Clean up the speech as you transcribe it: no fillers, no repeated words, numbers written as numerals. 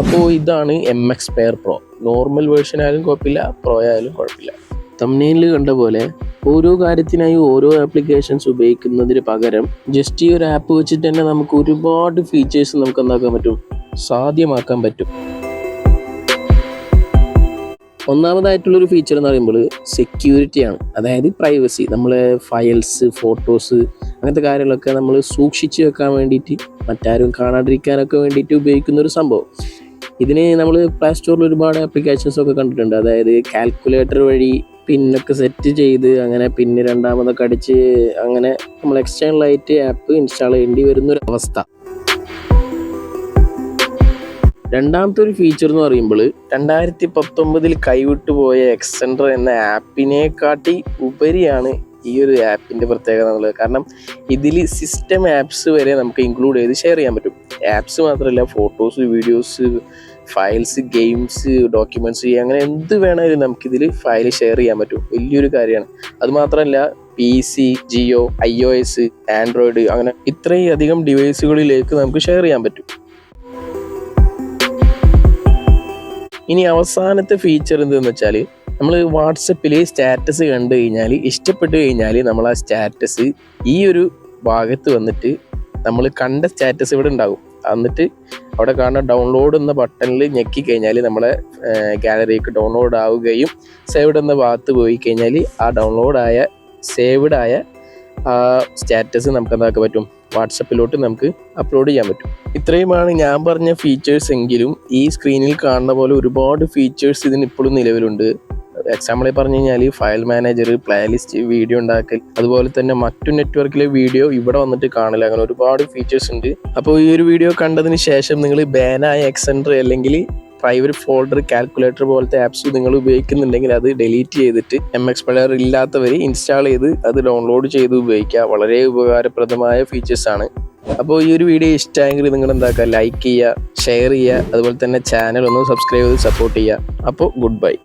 അപ്പോൾ ഇതാണ് MX Player Pro. Normal version ആയാലും കുഴപ്പമില്ല, പ്രോ ആയാലും കുഴപ്പമില്ല. തംബ്നെയിലിൽ കണ്ട പോലെ ഓരോ കാര്യത്തിനായി ഓരോ ആപ്ലിക്കേഷൻസ് ഉപയോഗിക്കുന്നതിന് പകരം ജസ്റ്റ് ഈ ഒരു ആപ്പ് വെച്ചിട്ട് തന്നെ നമുക്ക് ഒരുപാട് ഫീച്ചേഴ്സ് നമുക്ക് എന്താക്കാൻ പറ്റും, സാധ്യമാക്കാൻ പറ്റും. ഒന്നാമതായിട്ടുള്ളൊരു ഫീച്ചർ എന്ന് പറയുമ്പോൾ സെക്യൂരിറ്റിയാണ്. അതായത് പ്രൈവസി. നമ്മളെ ഫയൽസ്, ഫോട്ടോസ്, അങ്ങനത്തെ കാര്യങ്ങളൊക്കെ നമ്മൾ സൂക്ഷിച്ച് വെക്കാൻ വേണ്ടിയിട്ട്, മറ്റാരും കാണാതിരിക്കാനൊക്കെ വേണ്ടിയിട്ട് ഉപയോഗിക്കുന്ന ഒരു സംഭവം. ഇതിന് നമ്മൾ പ്ലേ സ്റ്റോറിൽ ഒരുപാട് ആപ്ലിക്കേഷൻസ് ഒക്കെ കണ്ടിട്ടുണ്ട്. അതായത് കാൽക്കുലേറ്റർ വഴി പിന്നൊക്കെ സെറ്റ് ചെയ്ത് അങ്ങനെ പിന്നെ രണ്ടാമതൊക്കെ അടിച്ച് അങ്ങനെ നമ്മൾ എക്സ്റ്റേണലായിട്ട് ആപ്പ് ഇൻസ്റ്റാൾ ചെയ്യേണ്ടി വരുന്നൊരു അവസ്ഥ. രണ്ടാമത്തെ ഒരു ഫീച്ചർ എന്ന് പറയുമ്പോൾ 2019 കൈവിട്ടു പോയ എക്സെൻഡർ എന്ന ആപ്പിനെക്കാട്ടി ഉപരിയാണ് ഈ ഒരു ആപ്പിൻ്റെ പ്രത്യേകത എന്നുള്ളത്. കാരണം ഇതിൽ സിസ്റ്റം ആപ്സ് വരെ നമുക്ക് ഇൻക്ലൂഡ് ചെയ്ത് ഷെയർ ചെയ്യാൻ പറ്റും. ആപ്സ് മാത്രമല്ല, photos, videos, files, games, documents, അങ്ങനെ എന്ത് വേണമെങ്കിലും നമുക്കിതിൽ ഫയൽ ഷെയർ ചെയ്യാൻ പറ്റും. വലിയൊരു കാര്യമാണ്. അതുമാത്രമല്ല PC, ജിയോ, iOS, ആൻഡ്രോയിഡ്, അങ്ങനെ ഇത്രയും അധികം ഡിവൈസുകളിലേക്ക് നമുക്ക് ഷെയർ ചെയ്യാൻ പറ്റും. ഇനി അവസാനത്തെ ഫീച്ചർ എന്തെന്ന് വെച്ചാൽ, നമ്മൾ വാട്സപ്പിൽ സ്റ്റാറ്റസ് കണ്ടു കഴിഞ്ഞാൽ, ഇഷ്ടപ്പെട്ട് കഴിഞ്ഞാൽ നമ്മൾ ആ സ്റ്റാറ്റസ് ഈ ഒരു ഭാഗത്ത് വന്നിട്ട് നമ്മൾ കണ്ട സ്റ്റാറ്റസ് ഇവിടെ ഉണ്ടാകും. എന്നിട്ട് അവിടെ കാണുന്ന ഡൗൺലോഡ് എന്ന ബട്ടണിൽ ഞെക്കി കഴിഞ്ഞാൽ നമ്മളെ ഗാലറിക്ക് ഡൗൺലോഡ് ആവുകയും സേവ്ഡ് എന്ന ഭാഗത്ത് പോയി കഴിഞ്ഞാൽ ആ ഡൗൺലോഡായ സേവ്ഡായ ആ സ്റ്റാറ്റസ് നമുക്ക് എന്താക്കാൻ പറ്റും, വാട്സപ്പിലോട്ട് നമുക്ക് അപ്ലോഡ് ചെയ്യാൻ പറ്റും. ഇത്രയുമാണ് ഞാൻ പറഞ്ഞ ഫീച്ചേഴ്സ് എങ്കിലും ഈ സ്ക്രീനിൽ കാണുന്ന പോലെ ഒരുപാട് ഫീച്ചേഴ്സ് ഇതിന് ഇപ്പോഴും നിലവിലുണ്ട്. എക്സാമ്പിളായി പറഞ്ഞു കഴിഞ്ഞാൽ ഫയൽ മാനേജർ, പ്ലേലിസ്റ്റ്, വീഡിയോ ഉണ്ടാക്കൽ, അതുപോലെ തന്നെ മറ്റു നെറ്റ്വർക്കിലെ വീഡിയോ ഇവിടെ വന്നിട്ട് കാണില്ല. അങ്ങനെ ഒരുപാട് ഫീച്ചേഴ്സ് ഉണ്ട്. അപ്പോൾ ഈ ഒരു വീഡിയോ കണ്ടതിന് ശേഷം നിങ്ങൾ ബാനായ എക്സെൻഡർ അല്ലെങ്കിൽ പ്രൈവറ്റ് ഫോൾഡർ, കാൽക്കുലേറ്റർ പോലത്തെ ആപ്സ് നിങ്ങൾ ഉപയോഗിക്കുന്നുണ്ടെങ്കിൽ അത് ഡിലീറ്റ് ചെയ്തിട്ട് MX Player ഇല്ലാത്തവർ ഇൻസ്റ്റാൾ ചെയ്ത് അത് ഡൗൺലോഡ് ചെയ്ത് ഉപയോഗിക്കുക. വളരെ ഉപകാരപ്രദമായ ഫീച്ചേഴ്സാണ്. അപ്പോൾ ഈ ഒരു വീഡിയോ ഇഷ്ടമായെങ്കിൽ നിങ്ങൾ എന്താക്കുക, ലൈക്ക് ചെയ്യുക, ഷെയർ ചെയ്യുക, അതുപോലെ തന്നെ ചാനൽ ഒന്ന് സബ്സ്ക്രൈബ് ചെയ്ത് സപ്പോർട്ട് ചെയ്യുക. അപ്പോൾ ഗുഡ് ബൈ.